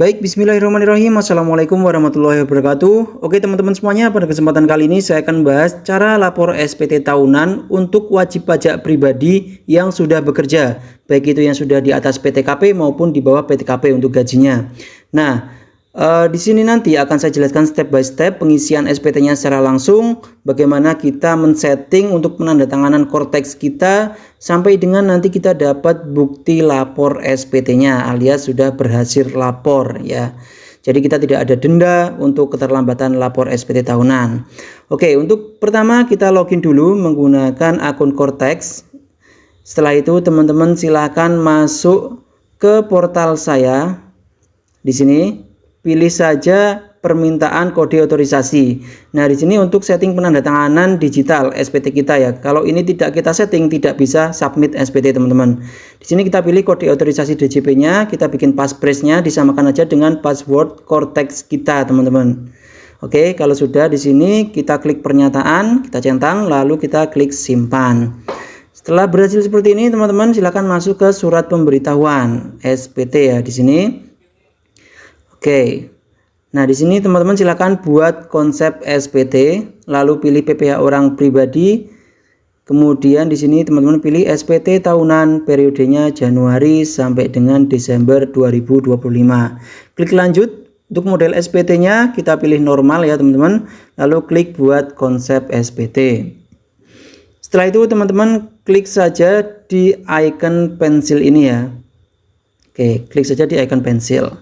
Baik, bismillahirrahmanirrahim. Assalamualaikum warahmatullahi wabarakatuh. Oke teman-teman semuanya, pada kesempatan kali ini saya akan bahas cara lapor SPT tahunan untuk wajib pajak pribadi yang sudah bekerja, baik itu yang sudah di atas PTKP maupun di bawah PTKP untuk gajinya. Nah, di sini nanti akan saya jelaskan step by step pengisian SPT-nya secara langsung, bagaimana kita men-setting untuk penandatanganan Kortex kita sampai dengan nanti kita dapat bukti lapor SPT-nya alias sudah berhasil lapor ya. Jadi kita tidak ada denda untuk keterlambatan lapor SPT tahunan. Oke, untuk pertama kita login dulu menggunakan akun Kortex. Setelah itu teman-teman silakan masuk ke portal saya. Di sini pilih saja permintaan kode otorisasi. Nah, di sini untuk setting penandatanganan digital SPT kita ya. Kalau ini tidak kita setting, tidak bisa submit SPT teman-teman. Di sini kita pilih kode otorisasi DJP-nya, kita bikin passphrase-nya disamakan aja dengan password Kortex kita teman-teman. Oke, kalau sudah di sini kita klik pernyataan, kita centang, lalu kita klik simpan. Setelah berhasil seperti ini teman-teman, silakan masuk ke surat pemberitahuan SPT ya di sini. Oke, nah di sini teman-teman silakan buat konsep SPT, lalu pilih PPh orang pribadi, kemudian di sini teman-teman pilih SPT tahunan periodenya Januari sampai dengan Desember 2025. Klik lanjut. Untuk model SPT-nya kita pilih normal ya teman-teman, lalu klik buat konsep SPT. Setelah itu teman-teman klik saja di icon pensil ini ya. Oke, klik saja di icon pensil.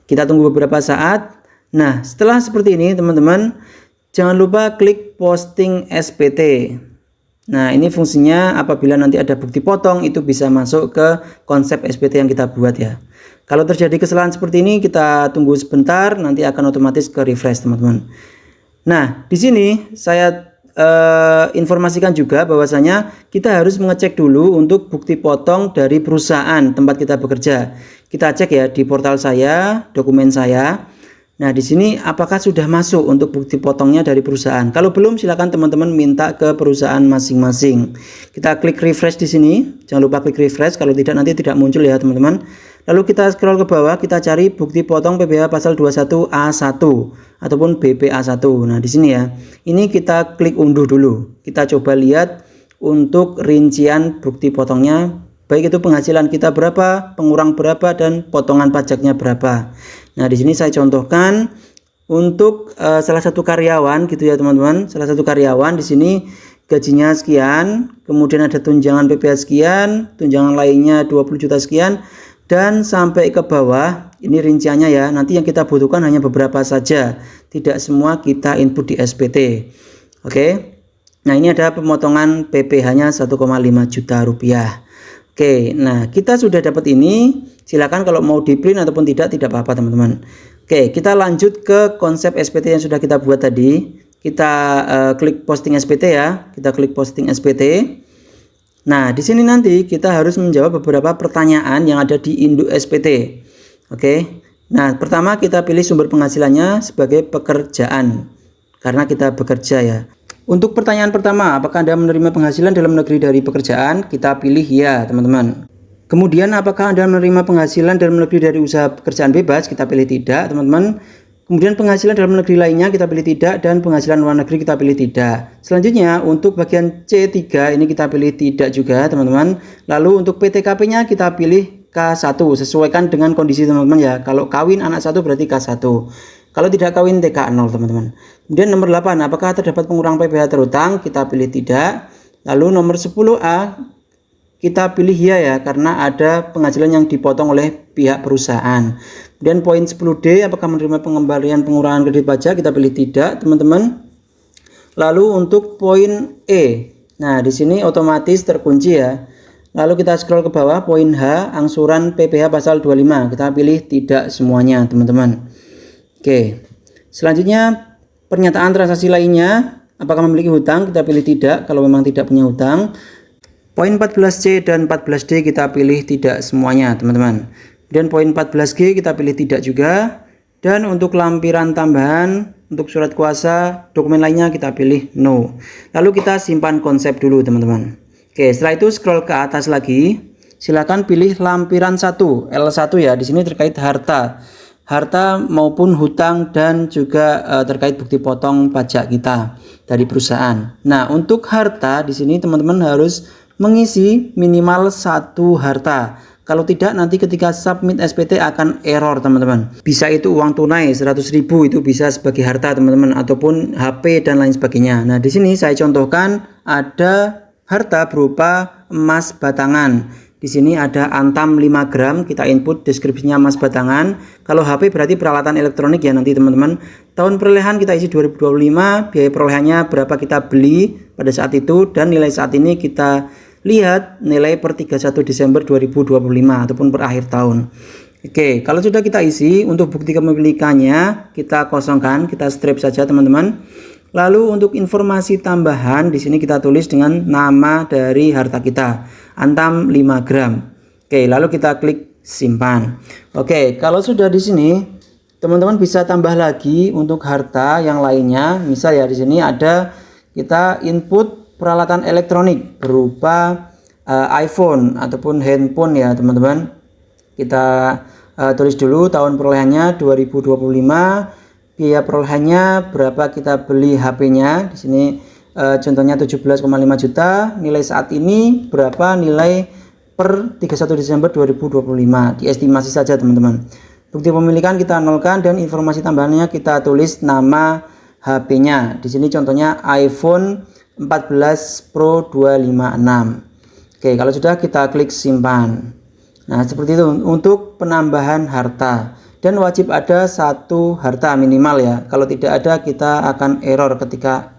Kita tunggu beberapa saat. Nah, setelah seperti ini teman-teman, jangan lupa klik posting SPT. Nah, ini fungsinya apabila nanti ada bukti potong itu bisa masuk ke konsep SPT yang kita buat ya. Kalau terjadi kesalahan seperti ini kita tunggu sebentar, nanti akan otomatis ke refresh teman-teman. Nah, di sini saya informasikan juga bahwasanya kita harus mengecek dulu untuk bukti potong dari perusahaan tempat kita bekerja. Kita cek ya di portal saya, dokumen saya. Nah, di sini apakah sudah masuk untuk bukti potongnya dari perusahaan? Kalau belum, silakan teman-teman minta ke perusahaan masing-masing. Kita klik refresh di sini. Jangan lupa klik refresh, kalau tidak nanti tidak muncul ya, teman-teman. Lalu kita scroll ke bawah, kita cari bukti potong PPh pasal 21A1 ataupun BPA1. Nah, di sini ya. Ini kita klik unduh dulu. Kita coba lihat untuk rincian bukti potongnya, baik itu penghasilan kita berapa, pengurang berapa, dan potongan pajaknya berapa. Nah, di sini saya contohkan untuk salah satu karyawan gitu ya, teman-teman. Salah satu karyawan di sini gajinya sekian, kemudian ada tunjangan PPh sekian, tunjangan lainnya 20 juta sekian, dan sampai ke bawah ini rinciannya ya. Nanti yang kita butuhkan hanya beberapa saja, tidak semua kita input di SPT. Oke. Nah, ini ada pemotongan PPh-nya 1,5 juta rupiah. Oke, nah kita sudah dapat ini. Silakan kalau mau di print ataupun tidak apa-apa teman-teman. Oke, kita lanjut ke konsep SPT yang sudah kita buat tadi. Kita klik posting SPT ya. Kita klik posting SPT. Nah, di sini nanti kita harus menjawab beberapa pertanyaan yang ada di induk SPT. Oke. Nah, pertama kita pilih sumber penghasilannya sebagai pekerjaan karena kita bekerja ya. Untuk pertanyaan pertama, apakah Anda menerima penghasilan dalam negeri dari pekerjaan? Kita pilih ya, teman-teman. Kemudian, apakah Anda menerima penghasilan dalam negeri dari usaha pekerjaan bebas? Kita pilih tidak, teman-teman. Kemudian penghasilan dalam negeri lainnya kita pilih tidak, dan penghasilan luar negeri kita pilih tidak. Selanjutnya untuk bagian C3 ini kita pilih tidak juga teman-teman. Lalu untuk PTKP-nya kita pilih K1, sesuaikan dengan kondisi teman-teman ya. Kalau kawin anak 1 berarti K1. Kalau tidak kawin TK0 teman-teman. Kemudian nomor 8, apakah terdapat pengurang PPh terutang? Kita pilih tidak. Lalu nomor 10A kita pilih ya karena ada penghasilan yang dipotong oleh pihak perusahaan. Kemudian poin 10D, apakah menerima pengembalian pengurangan kredit pajak? Kita pilih tidak, teman-teman. Lalu untuk poin E. Nah, di sini otomatis terkunci ya. Lalu kita scroll ke bawah, poin H, angsuran PPh pasal 25. Kita pilih tidak semuanya, teman-teman. Oke. Selanjutnya pernyataan transaksi lainnya, apakah memiliki hutang? Kita pilih tidak kalau memang tidak punya hutang. Poin 14C dan 14D kita pilih tidak semuanya, teman-teman. Dan poin 14G kita pilih tidak juga. Dan untuk lampiran tambahan, untuk surat kuasa, dokumen lainnya kita pilih no. Lalu kita simpan konsep dulu, teman-teman. Oke, setelah itu scroll ke atas lagi. silakan pilih lampiran 1, L1 ya. Di sini terkait harta maupun hutang dan juga terkait bukti potong pajak kita dari perusahaan. Nah, untuk harta di sini teman-teman harus mengisi minimal 1 harta. Kalau tidak nanti ketika submit SPT akan error teman-teman. Bisa itu uang tunai 100.000 itu bisa sebagai harta teman-teman, ataupun HP dan lain sebagainya. Nah, di sini saya contohkan ada harta berupa emas batangan. Di sini ada Antam 5 gram, kita input deskripsinya emas batangan. Kalau HP berarti peralatan elektronik ya nanti teman-teman. Tahun perolehan kita isi 2025, biaya perolehannya berapa kita beli pada saat itu, dan nilai saat ini kita lihat nilai per 31 Desember 2025 ataupun per akhir tahun. Oke, kalau sudah kita isi, untuk bukti kepemilikannya kita kosongkan, kita strip saja teman-teman. Lalu untuk informasi tambahan di sini kita tulis dengan nama dari harta kita, Antam 5 gram. Oke, lalu kita klik simpan. Oke, kalau sudah di sini teman-teman bisa tambah lagi untuk harta yang lainnya. Misal ya di sini ada kita input peralatan elektronik berupa iPhone ataupun handphone ya teman-teman. Kita tulis dulu tahun perolehannya 2025, biaya perolehannya berapa kita beli HP-nya. Di sini contohnya 17,5 juta, nilai saat ini berapa nilai per 31 Desember 2025, diestimasi saja teman-teman. Bukti pemilikan kita nolkan dan informasi tambahannya kita tulis nama HP-nya. Di sini contohnya iPhone 14 Pro 256. Oke, kalau sudah kita klik simpan. Nah, seperti itu untuk penambahan harta, dan wajib ada 1 harta minimal ya. Kalau tidak ada kita akan error ketika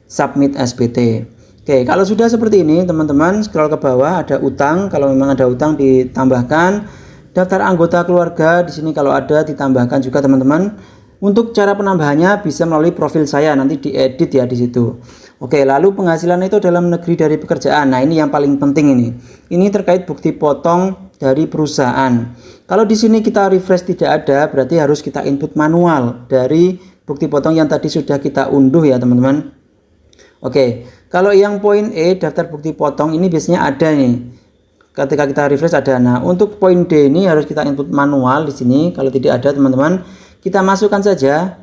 submit SPT. Oke, kalau sudah seperti ini teman-teman, scroll ke bawah ada utang. Kalau memang ada utang ditambahkan. Daftar anggota keluarga di sini kalau ada ditambahkan juga teman-teman. Untuk cara penambahannya bisa melalui profil saya, nanti diedit ya di situ. Oke, lalu penghasilan itu dalam negeri dari pekerjaan. Nah, ini yang paling penting ini. Ini terkait bukti potong dari perusahaan. Kalau di sini kita refresh tidak ada, berarti harus kita input manual dari bukti potong yang tadi sudah kita unduh ya, teman-teman. Oke, kalau yang poin E daftar bukti potong ini biasanya ada nih. Ketika kita refresh ada. Nah, untuk poin D ini harus kita input manual di sini. Kalau tidak ada, teman-teman, kita masukkan saja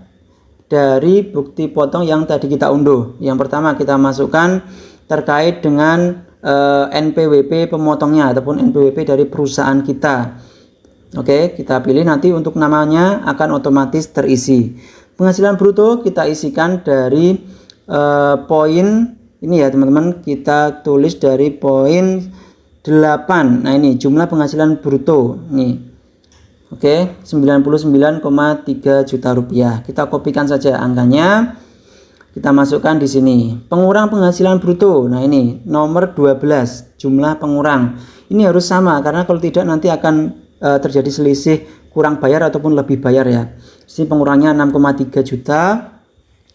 dari bukti potong yang tadi kita unduh. Yang pertama kita masukkan terkait dengan NPWP pemotongnya ataupun NPWP dari perusahaan kita. Oke, kita pilih, nanti untuk namanya akan otomatis terisi. Penghasilan bruto kita isikan dari poin ini ya teman-teman, kita tulis dari poin 8. Nah, ini jumlah penghasilan bruto nih. Oke, 99,3 juta rupiah. Kita kopikan saja angkanya. Kita masukkan di sini. Pengurang penghasilan bruto. Nah, ini nomor 12, jumlah pengurang. Ini harus sama karena kalau tidak nanti akan terjadi selisih kurang bayar ataupun lebih bayar ya. Sini pengurangnya 6,3 juta.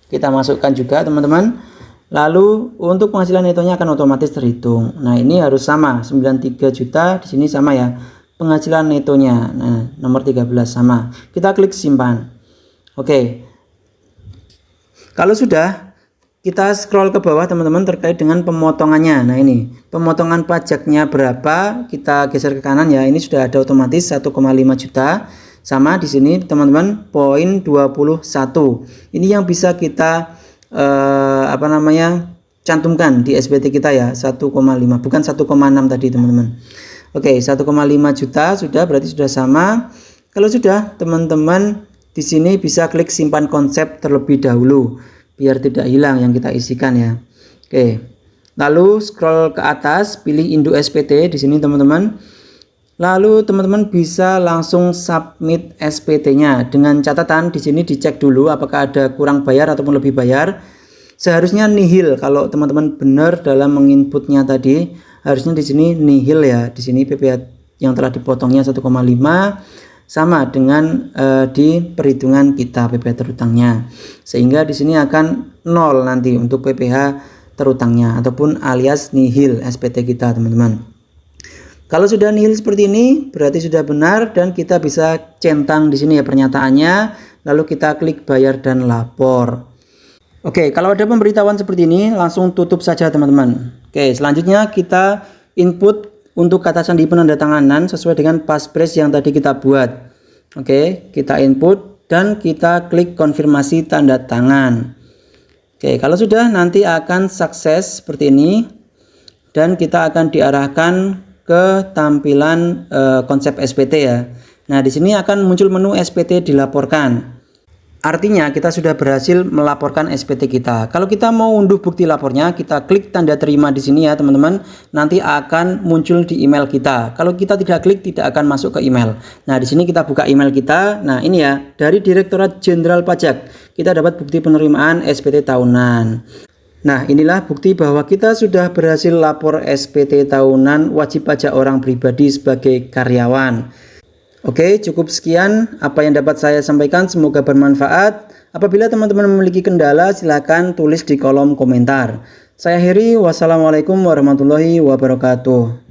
Kita masukkan juga, teman-teman. Lalu untuk penghasilan netonya akan otomatis terhitung. Nah, ini harus sama, 93 juta di sini sama ya. Penghasilan netonya, nah nomor 13 sama, kita klik simpan. Oke, kalau sudah kita scroll ke bawah teman-teman terkait dengan pemotongannya. Nah, ini pemotongan pajaknya berapa, kita geser ke kanan ya. Ini sudah ada otomatis 1,5 juta sama di sini teman-teman, poin 21. Ini yang bisa kita cantumkan di SPT kita ya, 1,5 bukan 1,6 tadi teman-teman. Oke, 1,5 juta sudah, berarti sudah sama. Kalau sudah, teman-teman di sini bisa klik simpan konsep terlebih dahulu biar tidak hilang yang kita isikan ya. Oke. Lalu scroll ke atas, pilih induk SPT di sini teman-teman. Lalu teman-teman bisa langsung submit SPT-nya dengan catatan di sini dicek dulu apakah ada kurang bayar ataupun lebih bayar. Seharusnya nihil kalau teman-teman benar dalam menginputnya tadi. Harusnya di sini nihil ya. Di sini PPh yang telah dipotongnya 1,5 sama dengan di perhitungan kita PPh terutangnya. Sehingga di sini akan 0 nanti untuk PPh terutangnya ataupun alias nihil SPT kita, teman-teman. Kalau sudah nihil seperti ini berarti sudah benar dan kita bisa centang di sini ya pernyataannya. Lalu kita klik bayar dan lapor. Oke, kalau ada pemberitahuan seperti ini langsung tutup saja teman-teman. Oke, selanjutnya kita input untuk kata sandi penandatanganan sesuai dengan passphrase yang tadi kita buat. Oke, kita input dan kita klik konfirmasi tanda tangan. Oke, kalau sudah nanti akan sukses seperti ini dan kita akan diarahkan ke tampilan konsep SPT ya. Nah, di sini akan muncul menu SPT dilaporkan. Artinya kita sudah berhasil melaporkan SPT kita. Kalau kita mau unduh bukti lapornya, kita klik tanda terima di sini ya teman-teman. Nanti akan muncul di email kita. Kalau kita tidak klik, tidak akan masuk ke email. Nah, di sini kita buka email kita. Nah, ini ya, dari Direktorat Jenderal Pajak. Kita dapat bukti penerimaan SPT tahunan. Nah, inilah bukti bahwa kita sudah berhasil lapor SPT tahunan wajib pajak orang pribadi sebagai karyawan. Oke, cukup sekian apa yang dapat saya sampaikan, semoga bermanfaat. Apabila teman-teman memiliki kendala, silakan tulis di kolom komentar. Saya Heri, wassalamualaikum warahmatullahi wabarakatuh.